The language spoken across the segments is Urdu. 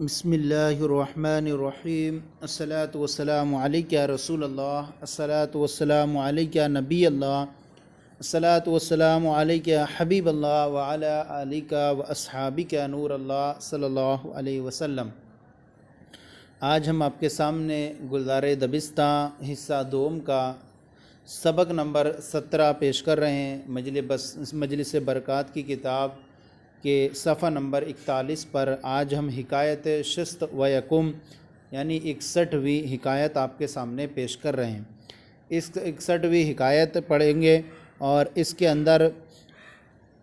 بسم اللہ الرحمن الرحیم الصلاۃ والسلام علیک یا رسول اللہ الصلاۃ والسلام علیک یا نبی اللہ الصلاۃ والسلام علیک یا حبیب اللہ وعلی آلک و اصحابک یا نور اللہ صلی اللہ علیہ وسلم۔ آج ہم آپ کے سامنے گلزار دبستاں حصہ دوم کا سبق نمبر 17 پیش کر رہے ہیں۔ مجلس برکات کی کتاب کے صفحہ نمبر 41 پر آج ہم حکایت شست و یکم یعنی 61ویں حکایت آپ کے سامنے پیش کر رہے ہیں۔ اس 61ویں حکایت پڑھیں گے اور اس کے اندر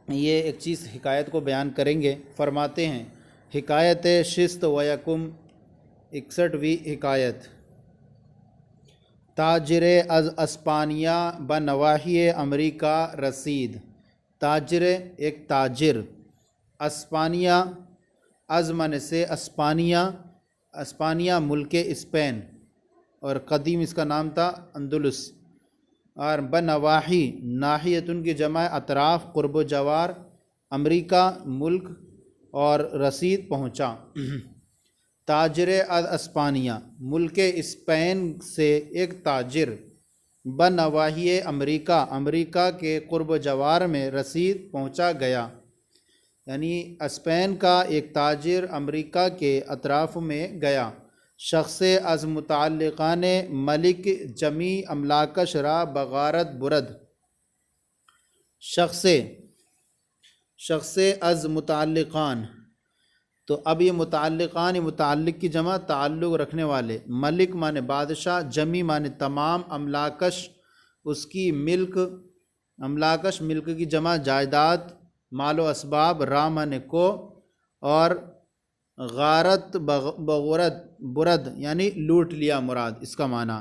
یہ ایک چیز حکایت کو بیان کریں گے۔ فرماتے ہیں حکایت شست و یکم 61ویں حکایت۔ تاجر از اسپانیہ بنواحی امریکہ رسید۔ تاجر ایک تاجر، اسپانیہ از من سے اسپانیہ ملک اسپین اور قدیم اس کا نام تھا اندلس، اور بنواحی ناحیتن کی جمع اطراف قرب و جوار، امریکہ ملک، اور رسید پہنچا۔ تاجر از اسپانیہ ملک اسپین سے ایک تاجر، بنواحی امریکہ کے قرب و جوار میں رسید پہنچا گیا، یعنی اسپین کا ایک تاجر امریکہ کے اطراف میں گیا۔ شخص از متعلقان ملک جمی املاکش را بغارت برد۔ شخص از متعلقان، تو اب یہ متعلقان متعلق کی جمع تعلق رکھنے والے، ملک مانے بادشاہ، جمی مانے تمام، املاکش اس کی ملک، املاکش ملک کی جمع جائیداد، مال و اسباب، را مانے کو، اور غارت بغرت برد یعنی لوٹ لیا مراد اس کا معنی۔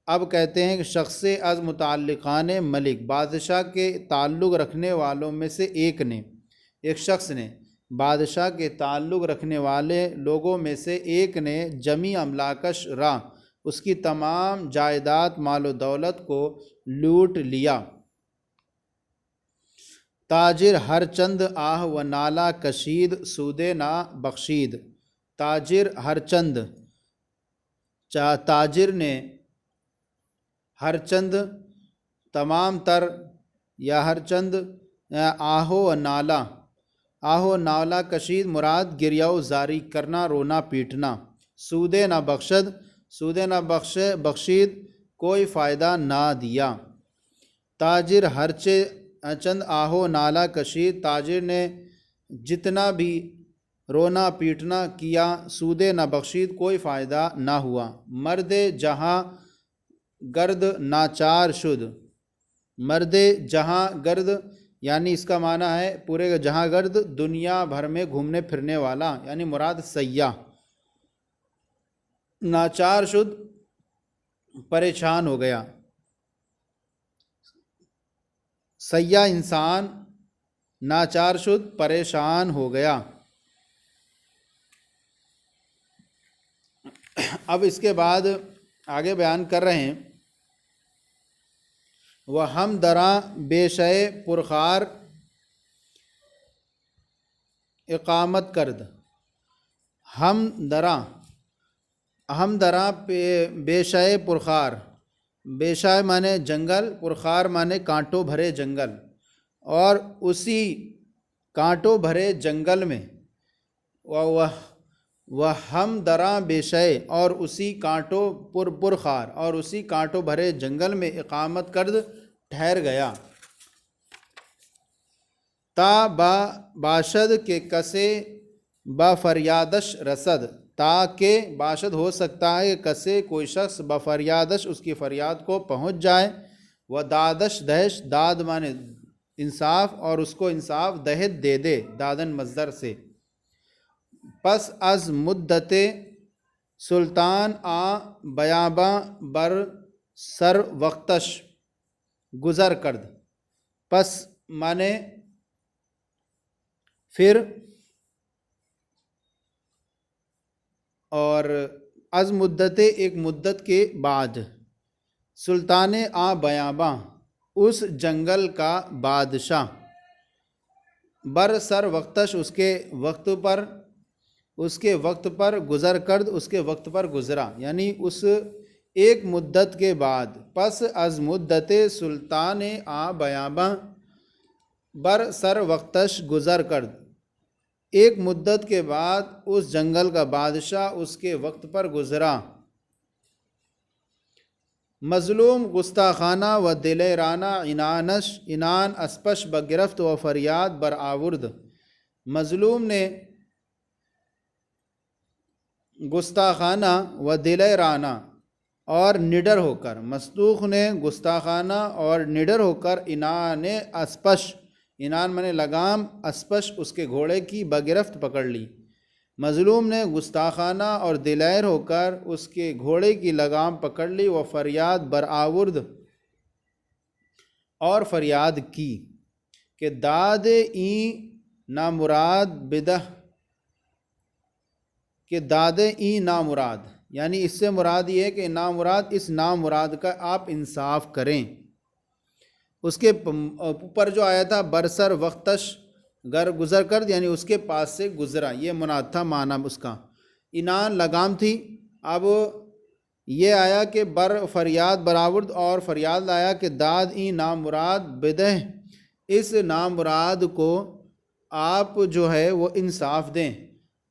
اب کہتے ہیں کہ شخص از متعلقان ملک، بادشاہ کے تعلق رکھنے والوں میں سے ایک شخص نے، بادشاہ کے تعلق رکھنے والے لوگوں میں سے ایک نے، جمی املاکش را اس کی تمام جائیداد، مال و دولت کو لوٹ لیا۔ تاجر ہر چند آہ و نالہ کشید، سودے نہ بخشید۔ تاجر ہر چند، تاجر نے ہر چند تمام تر یا ہر چند آہ و نالہ کشید مراد گریہ زاری کرنا، رونا پیٹنا۔ سودے نہ بخشید کوئی فائدہ نہ دیا۔ تاجر ہر چند آہو نالہ کشید، تاجر نے جتنا بھی رونا پیٹنا کیا، سودے نہ بخشید کوئی فائدہ نہ ہوا۔ مرد جہاں گرد ناچار شد۔ مرد جہاں گرد یعنی اس کا معنی ہے پورے جہاں گرد، دنیا بھر میں گھومنے پھرنے والا، یعنی مراد سیاح۔ ناچار شد پریشان ہو گیا، سیاح انسان، ناچار شد پریشان ہو گیا۔ اب اس کے بعد آگے بیان کر رہے ہیں وہ ہم دراں بے شے پرخار اقامت کرد۔ ہم دراں بے شے پرخار، بے شے مانے جنگل، پرخار مانے کانٹوں بھرے جنگل، اور اسی کانٹوں بھرے جنگل میں وہ ہم دراں بے شے اور اسی کانٹوں پرخار اور اسی کانٹوں بھرے جنگل میں اقامت کرد ٹھہر گیا۔ تا باشد کے کسے بفریادش رسد، تاکہ باشد ہو سکتا ہے کسے کوئی شخص بفریادش اس کی فریاد کو پہنچ جائے، و دادش دہش، داد مانے انصاف اور اس کو انصاف، دہت دے دے، دادن مصدر سے۔ پس از مدت سلطان بیاباں بر سر وقتش گزر کرد۔ پس مانے پھر، اور از مدت ایک مدت کے بعد، سلطان بیاباں اس جنگل کا بادشاہ، بر سر وقتش اس کے وقت پر، اس کے وقت پر گزر کرد اس کے وقت پر گزرا، یعنی اس ایک مدت کے بعد، پس از مدت سلطان آ بیاباں بر سر وقتش گزر کرد، ایک مدت کے بعد اس جنگل کا بادشاہ اس کے وقت پر گزرا۔ مظلوم گستاخانہ و دلیرانہ عنان اسپش بگرفت و فریاد بر آورد، مظلوم نے گستاخانہ و دلیرانہ اور نڈر ہو کر، مصدوق نے گستاخانہ اور نڈر ہو کر عنان اسپش، عنان میں نے لگام، اسپش اس کے گھوڑے کی، بگرفت پکڑ لی۔ مظلوم نے گستاخانہ اور دلیر ہو کر اس کے گھوڑے کی لگام پکڑ لی، وہ فریاد برآورد، اور فریاد کی کہ داد این نامراد بدہ، کہ داد این نامراد، یعنی اس سے مراد یہ ہے کہ نامراد، اس نامراد کا آپ انصاف کریں۔ اس کے اوپر جو آیا تھا برسر وقتش گر گزر کر، یعنی اس کے پاس سے گزرا، یہ مناد تھا معنی اس کا۔ عنان لگام تھی، اب یہ آیا کہ بر فریاد برآورد، اور فریاد لایا کہ داد این نامراد بدہ، اس نامراد کو آپ جو ہے وہ انصاف دیں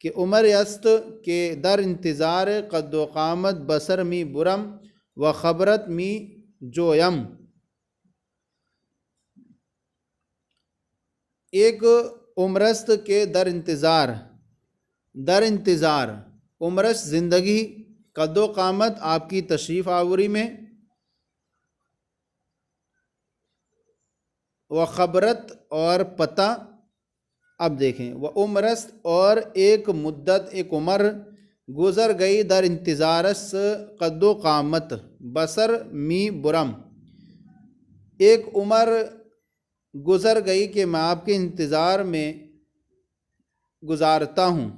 کہ عمر است کہ در انتظار قد و قامت بصر می برم و خبرت می جویم، ایک عمرست کے در انتظار عمرست زندگی، قد و قامت آپ کی تشریف آوری میں، و خبرت اور پتہ، اب دیکھیں وہ عمرست اور ایک مدت، ایک عمر گزر گئی، در انتظارس قد و قامت بصر می برم، ایک عمر گزر گئی کہ میں آپ کے انتظار میں گزارتا ہوں،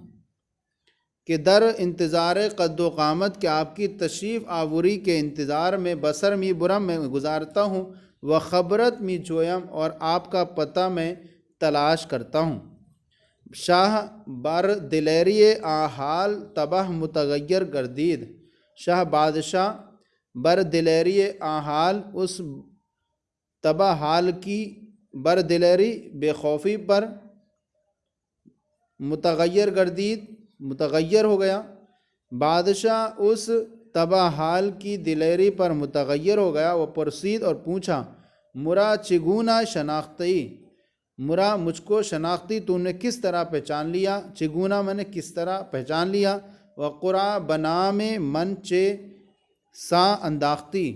کہ در انتظار قد و قامت کہ آپ کی تشریف آوری کے انتظار میں، بصر می برم میں گزارتا ہوں، و خبرت می جویم اور آپ کا پتہ میں تلاش کرتا ہوں۔ شاہ بر دلیری آحال تباہ متغیر گردید، شاہ بادشاہ بر دلیری آحال اس تباہ حال کی، بر دلیری بے خوفی پر، متغیر گردید متغیر ہو گیا، بادشاہ اس تباہ حال کی دلیری پر متغیر ہو گیا۔ وہ پرسید اور پوچھا، مرا چگونا شناختی، مرا مجھ کو شناختی تو نے کس طرح پہچان لیا، چگونا میں نے کس طرح پہچان لیا، وقرا بنام من چے سا انداختی،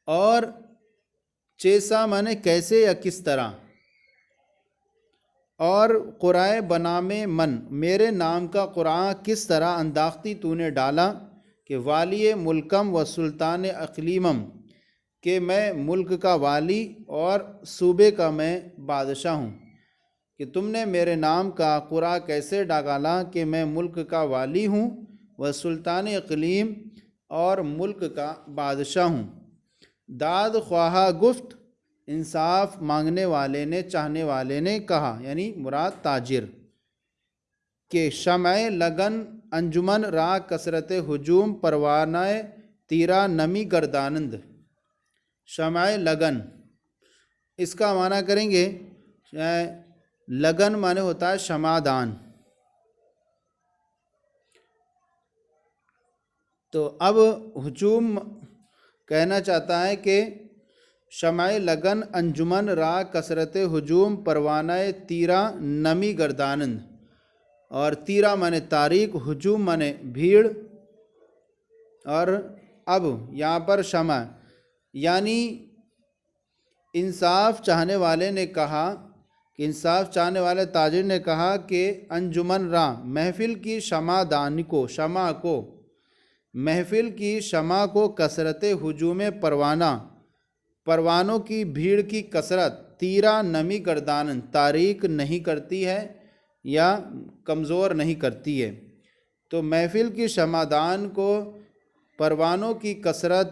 اور چیسا میں نے کیسے یا کس طرح، اور قرائے بنام من میرے نام کا قرآن کس طرح، انداختی تو نے ڈالا، کہ والی ملکم و سلطان اقلیمم، کہ میں ملک کا والی اور صوبے کا میں بادشاہ ہوں، کہ تم نے میرے نام کا قرآن کیسے ڈالا کہ میں ملک کا والی ہوں، و سلطان اقلیم اور ملک کا بادشاہ ہوں۔ داد خواہا گفت، انصاف مانگنے والے نے، چاہنے والے نے کہا، یعنی مراد تاجر، کہ شمع لگن انجمن را کثرت ہجوم پروانہ تیرا نمی گردانند، شمع لگن اس کا معنی کریں گے، لگن معنی ہوتا ہے شمعدان۔ تو اب ہجوم کہنا چاہتا ہے کہ شمع لگن انجمن را کثرت ہجوم پروانہ تیرا نمی گردانند، اور تیرا معنی تاریک، ہجوم معنی بھیڑ، اور اب یہاں پر شمع یعنی انصاف چاہنے والے نے کہا، کہ انصاف چاہنے والے تاجر نے کہا کہ انجمن را محفل کی شمع دانی کو، شمع کو، محفل کی شمع کو، کثرت ہجوم پروانہ پروانوں کی بھیڑ کی کثرت، تیرا نمی گردان تاریک نہیں کرتی ہے یا کمزور نہیں کرتی ہے۔ تو محفل کی شمعدان کو پروانوں کی کثرت،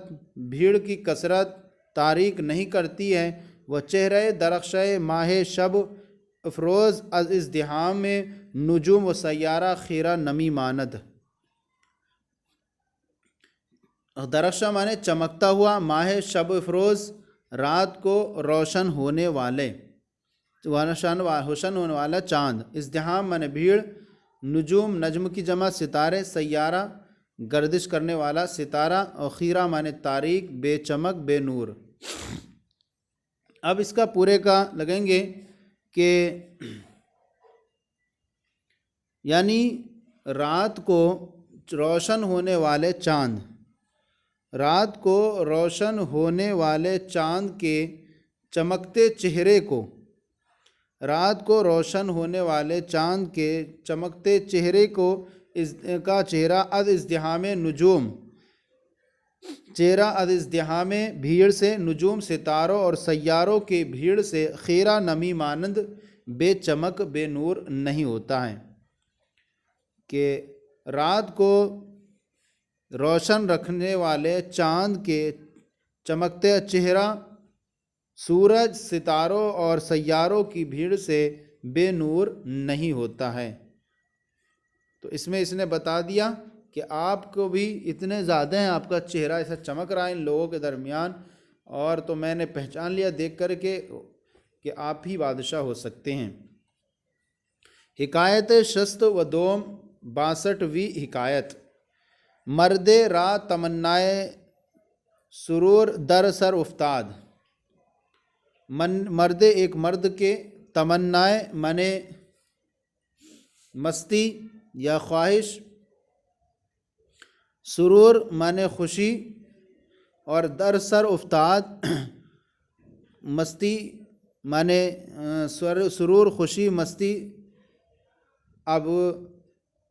بھیڑ کی کثرت تاریک نہیں کرتی ہے۔ وہ چہرے درخشے ماہ شب افروز از ازدحام میں نجوم و سیارہ خیرہ نمی ماند۔ درخشاں مانے چمکتا ہوا، ماہ شب افروز رات کو روشن ہونے والے، روشن ہونے والا چاند۔ ازدحام مانے بھیڑ، نجوم نجم کی جمع ستارے، سیارہ گردش کرنے والا ستارہ، اور خیرہ مانے تاریک، بے چمک، بے نور۔ اب اس کا پورے کا لگیں گے کہ یعنی رات کو روشن ہونے والے چاند، رات کو روشن ہونے والے چاند کے چمکتے چہرے کو، رات کو روشن ہونے والے چاند کے چمکتے چہرے کو کا چہرہ از ازدحام نجوم، چہرہ از ازدحام بھیڑ سے، نجوم ستاروں اور سیاروں کے بھیڑ سے، خیرہ نمی مانند بے چمک بے نور نہیں ہوتا ہے۔ کہ رات کو روشن رکھنے والے چاند کے چمکتے چہرہ سورج، ستاروں اور سیاروں کی بھیڑ سے بے نور نہیں ہوتا ہے۔ تو اس میں اس نے بتا دیا کہ آپ کو بھی اتنے زیادہ ہیں، آپ کا چہرہ ایسا چمک رہا ہے ان لوگوں کے درمیان، اور تو میں نے پہچان لیا دیکھ کر کے کہ آپ ہی بادشاہ ہو سکتے ہیں۔ حکایت شست و دوم 62ویں حکایت۔ مرد را تمنائے سرور در سر افتاد۔ مرد ایک مرد کے، تمنائے منے مستی یا خواہش، سرور مانے خوشی، اور در سر افتاد مستی مانے سرور خوشی مستی، اب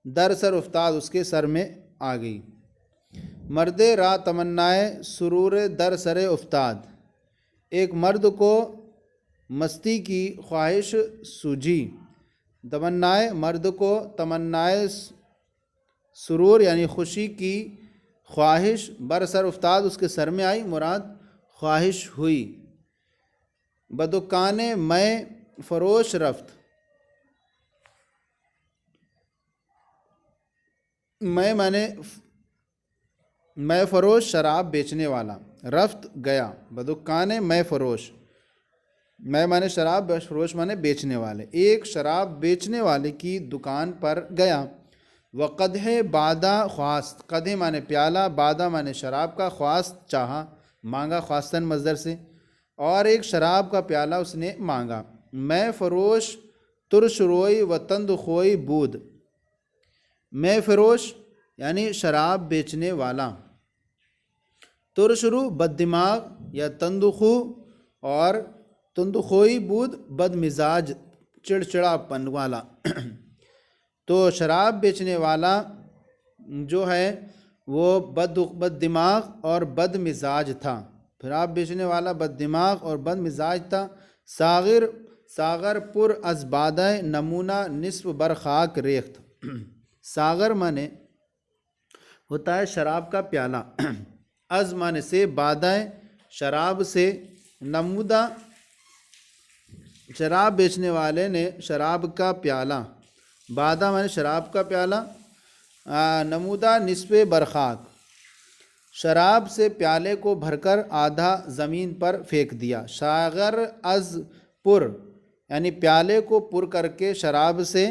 در سر افتاد اس کے سر میں آ گئی۔ مرد را تمنائے سرور در سر افتاد، ایک مرد کو مستی کی خواہش سوجھی۔ تمنائے مرد کو تمنائے سرور یعنی خوشی کی خواہش بر سر افتاد اس کے سر میں آئی، مراد خواہش ہوئی۔ بدکان میں فروش رفت، میں مانے میں فروش شراب بیچنے والا، رفت گیا، بدکان میں فروش، میں مانے شراب، فروش مانے بیچنے والے، ایک شراب بیچنے والے کی دکان پر گیا۔ وقدح بادہ خواست، قدح مانے پیالہ، بادہ مانے شراب کا، خواست چاہا، مانگا، خواستن مصدر سے، اور ایک شراب کا پیالہ اس نے مانگا۔ میں فروش ترش روئی و تند خوئی بود، میں فروش یعنی شراب بیچنے والا، ترشرو بد دماغ یا تندخو، اور تندخوئی بود بد مزاج چڑچڑا پن والا۔ تو شراب بیچنے والا جو ہے وہ بد دماغ اور بد مزاج تھا، شراب بیچنے والا بد دماغ اور بد مزاج تھا۔ ساغر پر از بادہ نمونہ نصف بر خاک ریخت، ساغر مانے ہوتا ہے شراب کا پیالہ، از مانے سے، بادہ شراب سے، نمودہ شراب بیچنے والے نے شراب کا پیالہ، بادہ مانے شراب کا پیالہ، نمودہ نصف برخاک، شراب سے پیالے کو بھر کر آدھا زمین پر پھینک دیا۔ ساغر از پر یعنی پیالے کو پر کر کے شراب سے،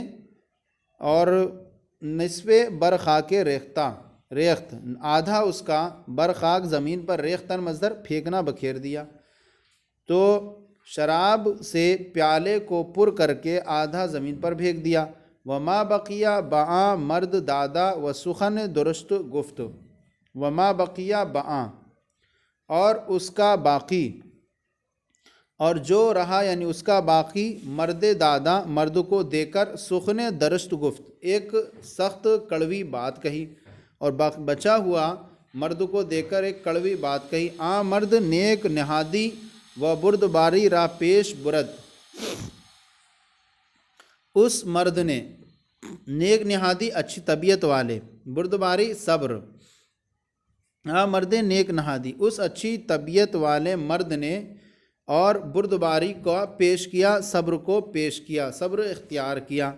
اور نصف برخاک ریخت آدھا اس کا، برخاک زمین پر، ریختن مصدر پھینکنا، بکھیر دیا۔ تو شراب سے پیالے کو پر کر کے آدھا زمین پر پھینک دیا۔ وما بقیہ بعاں مرد دادا و سخن درست گفت، وما بقیہ بعاں اور اس کا باقی، اور جو رہا یعنی اس کا باقی، مرد دادا مرد کو دے کر، سخن درست گفت ایک سخت کڑوی بات کہی، اور بچا ہوا مرد کو دے کر ایک کڑوی بات کہی۔ مرد نیک نہادی و بردباری را پیش برد، اس مرد نے، نیک نہادی اچھی طبیعت والے، بردباری صبر، مرد نیک نہادی اس اچھی طبیعت والے مرد نے، اور بردباری کو پیش کیا، صبر کو پیش کیا، صبر اختیار کیا۔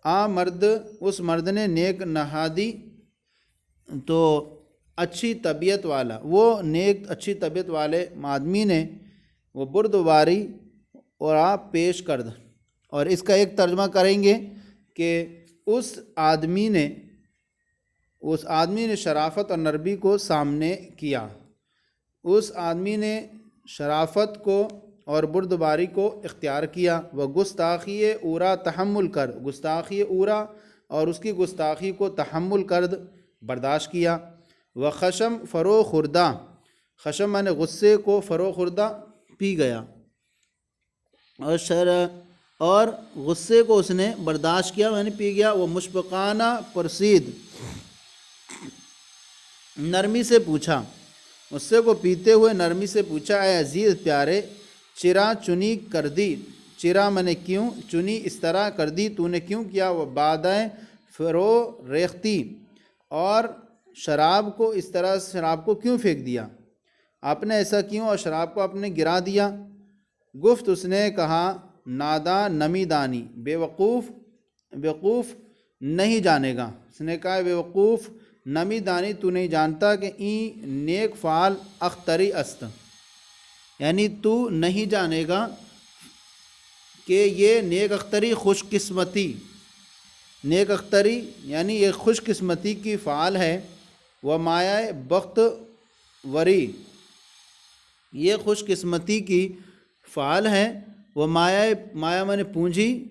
اس مرد نے نیک نہادی تو اچھی طبیعت والا، وہ نیک اچھی طبیعت والے آدمی نے وہ بردباری اور آپ پیش کرد، اور اس کا ایک ترجمہ کریں گے کہ اس آدمی نے شرافت اور نرمی کو سامنے کیا، اس آدمی نے شرافت کو اور بردباری کو اختیار کیا، وہ گستاخی اورا تحمل کر، گستاخی اورا اور اس کی گستاخی کو تحمل کرد، برداشت کیا، وہ خشم فرو خوردہ، خشم مانے غصے کو فرو خوردہ پی گیا، اور غصے کو اس نے برداشت کیا یعنی پی گیا، وہ مشفقانہ پرسید، نرمی سے پوچھا، غصے کو پیتے ہوئے نرمی سے پوچھا، اے عزیز پیارے، چرا چنی کر دی، چرا میں نے کیوں، چنی اس طرح کر دی تو نے کیوں کیا، وہ بادیں فرو ریختی، اور شراب کو اس طرح شراب کو کیوں پھینک دیا، آپ نے ایسا کیوں اور شراب کو آپ نے گرا دیا، گفت اس نے کہا، نادا نمی دانی، بیوقوف نہیں جانے گا، اس نے کہا بیوقوف نمی دانی تو نہیں جانتا کہ این نیک فعال اختری است، یعنی تو نہیں جانے گا کہ یہ نیک اختری خوش قسمتی، نیک اختری یعنی یہ خوش قسمتی کی فعال ہے، وہ مایا بخت وری، یہ خوش قسمتی کی فعال ہے، وہ مایا میں نے پونجی،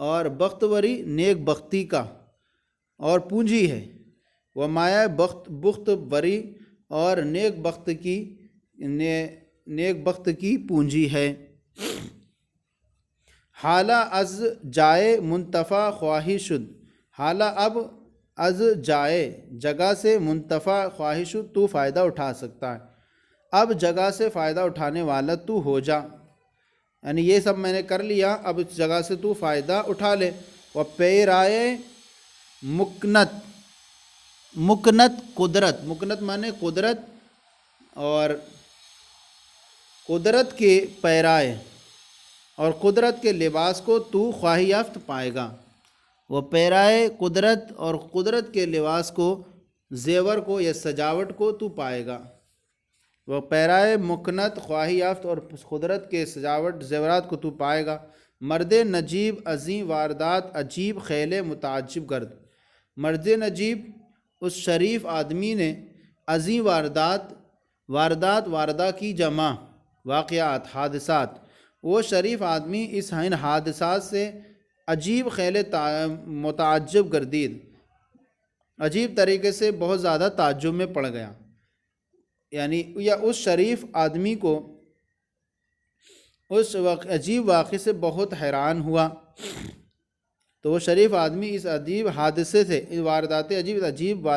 اور بخت وری نیک بختی کا اور پونجی ہے، وہ مایا بخت وری اور نیک بخت کی پونجی ہے، حالہ از جائے منتفع خواہش شد، حالہ اب از جائے جگہ سے منتفع خواہش شد تو فائدہ اٹھا سکتا ہے، اب جگہ سے فائدہ اٹھانے والا تو ہو جا، یعنی یہ سب میں نے کر لیا، اب اس جگہ سے تو فائدہ اٹھا لے، وہ پیرائے مکنت قدرت، مکنت مانے قدرت، اور قدرت کے پیرائے اور قدرت کے لباس کو تو خواہی یافت پائے گا، وہ پیرائے قدرت اور قدرت کے لباس کو، زیور کو یا سجاوٹ کو تو پائے گا، وہ پیرائے مکنت خواہی یافت اور قدرت کے سجاوٹ زیورات کو تو پائے گا، مرد نجیب عظیم واردات عجیب خیل متعجب گرد، مرد نجیب اس شریف آدمی نے عظیم واردات واردہ کی جمع واقعات حادثات، وہ شریف آدمی اس حادثات سے عجیب خیل متعجب گردید، عجیب طریقے سے بہت زیادہ تعجب میں پڑ گیا، یعنی یا اس شریف آدمی کو اس عجیب واقعے سے بہت حیران ہوا، تو وہ شریف آدمی اس عجیب حادثے سے، اس واردات عجیب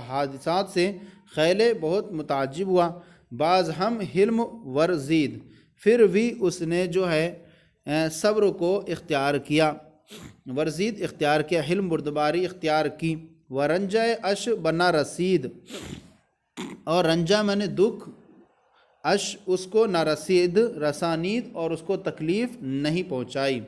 حادثات سے خیل بہت متعجب ہوا، بعض ہم حلم ورزید، پھر بھی اس نے جو ہے صبر کو اختیار کیا، ورزید اختیار کیا، حلم بردباری اختیار کی، ورنجہ اش بنا رسید، اور رنجا میں نے دکھ، اش اس کو نہ رسانید اور اس کو تکلیف نہیں پہنچائی،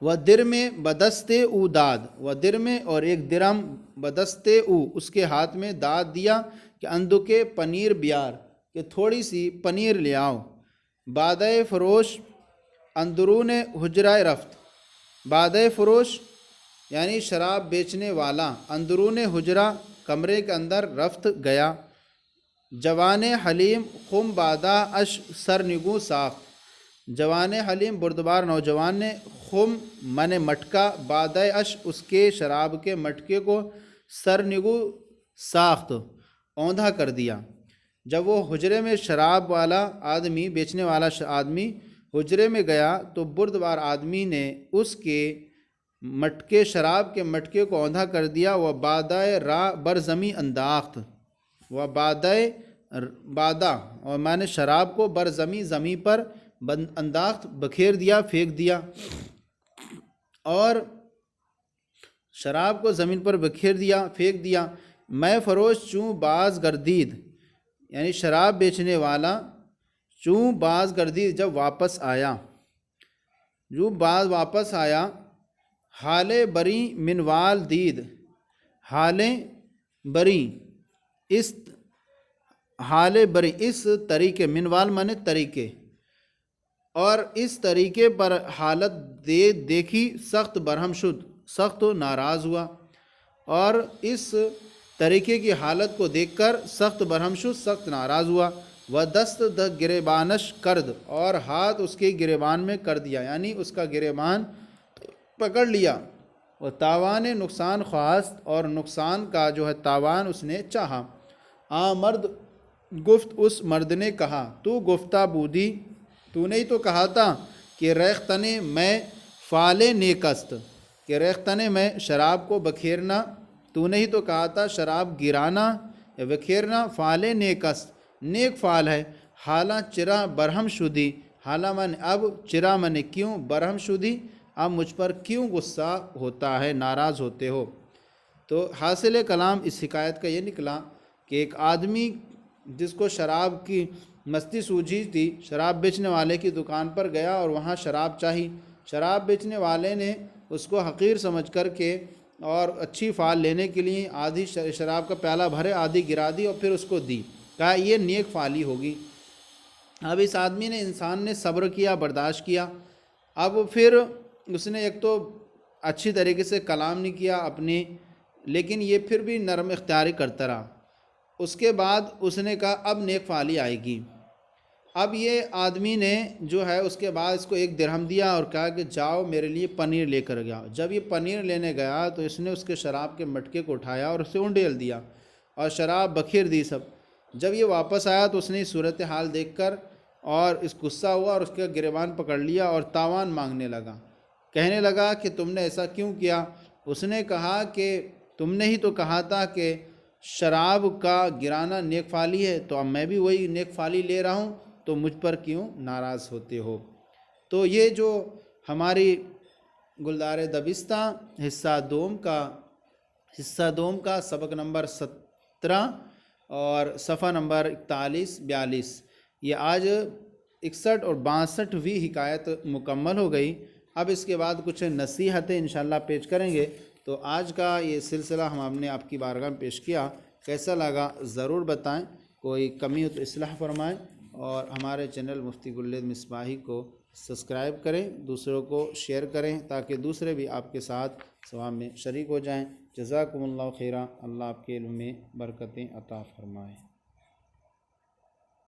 و در میں بدستے او داد، و در میں اور ایک درم بدستے او اس کے ہاتھ میں داد دیا کہ اندکے پنیر بیار کہ تھوڑی سی پنیر لے آؤ، بادۂ فروش اندرون حجرائے رفت، بادۂ فروش یعنی شراب بیچنے والا، اندرون حجرہ کمرے کے اندر رفت گیا، جوان حلیم خم بادہ اش سرنگو ساخت، جوان حلیم بردبار نوجوان نے خم من مٹکا، بادۂ اش اس کے شراب کے مٹکے کو، سرنگو ساخت اوندھا کر دیا، جب وہ حجرے میں شراب والا آدمی بیچنے والا آدمی حجرے میں گیا تو بردبار آدمی نے اس کے مٹکے شراب کے مٹکے کو اوندھا کر دیا، وہ بادۂ را برزمی انداخت، وہ بادہ اور میں نے شراب کو برزمی زمیں پر انداخت بکھیر دیا، پھینک دیا، اور شراب کو زمین پر بکھیر دیا، پھینک دیا، میں فروش چوں باز گردید یعنی شراب بیچنے والا چوں باز گردید جب واپس آیا، جو بعد واپس آیا، حال بری منوال دید، حال بری اس حال بری اس طریقے، منوال مانے طریقے، اور اس طریقے پر حالت دیکھی سخت برہم شد، سخت ناراض ہوا، اور اس طریقے کی حالت کو دیکھ کر سخت برہم شد، سخت ناراض ہوا۔ وہ دست گریبانش کرد، اور ہاتھ اس کے گریبان میں کر دیا، یعنی اس کا گریبان پکڑ لیا۔ وہ تاوان نقصان خواست، اور نقصان کا جو ہے تاوان اس نے چاہا۔ مرد گفت، اس مرد نے کہا، تو گفتہ بودی، تو نے ہی تو کہا تھا کہ ریختنے میں فالے نیکست، کہ ریختنے میں شراب کو بکھیرنا، تو نے ہی تو کہا تھا شراب گرانا یا بکھیرنا فالے نیکست، نیک فال ہے۔ حالہ چرا برہم شدی، حالہ من اب، چرا من کیوں، برہم شدی اب مجھ پر کیوں غصہ ہوتا ہے، ناراض ہوتے ہو۔ تو حاصل کلام اس حکایت کا یہ نکلا کہ ایک آدمی جس کو شراب کی مستی سوجھی تھی، شراب بیچنے والے کی دکان پر گیا اور وہاں شراب چاہی۔ شراب بیچنے والے نے اس کو حقیر سمجھ کر کے اور اچھی فال لینے کے لیے آدھی شراب کا پیالہ بھرے، آدھی گرا دی اور پھر اس کو دی، کہا یہ نیک فالی ہوگی۔ اب اس آدمی نے، انسان نے صبر کیا، برداشت کیا۔ اب پھر اس نے ایک تو اچھی طریقے سے کلام نہیں کیا اپنی، لیکن یہ پھر بھی نرم اختیاری کرتا رہا۔ اس کے بعد اس نے کہا اب نیک فالی آئے گی۔ اب یہ آدمی نے جو ہے اس کے بعد اس کو 1 درہم دیا اور کہا کہ جاؤ میرے لیے پنیر لے کر گیا۔ جب یہ پنیر لینے گیا تو اس نے اس کے شراب کے مٹکے کو اٹھایا اور اسے انڈیل دیا اور شراب بکھیر دی سب۔ جب یہ واپس آیا تو اس نے صورتحال دیکھ کر اور اس غصہ ہوا اور اس کا گریبان پکڑ لیا اور تاوان مانگنے لگا، کہنے لگا کہ تم نے ایسا کیوں کیا؟ اس نے کہا کہ تم نے ہی تو کہا تھا کہ شراب کا گرانا نیک فالی ہے، تو اب میں بھی وہی نیک فالی لے رہا ہوں، تو مجھ پر کیوں ناراض ہوتے ہو؟ تو یہ جو ہماری گلدار دبستہ حصہ دوم کا سبق نمبر 17 اور صفحہ نمبر 41-42، یہ آج 61 اور 62ویں حکایت مکمل ہو گئی۔ اب اس کے بعد کچھ نصیحتیں انشاءاللہ پیش کریں گے۔ تو آج کا یہ سلسلہ ہم نے آپ کی بارگاہ میں پیش کیا، کیسا لگا ضرور بتائیں، کوئی کمی ہو تو اصلاح فرمائیں، اور ہمارے چینل مفتی گلید مصباحی کو سبسکرائب کریں، دوسروں کو شیئر کریں تاکہ دوسرے بھی آپ کے ساتھ ثواب میں شریک ہو جائیں۔ جزاکم اللہ خیرہ، اللہ آپ کے علم میں برکتیں عطا فرمائے۔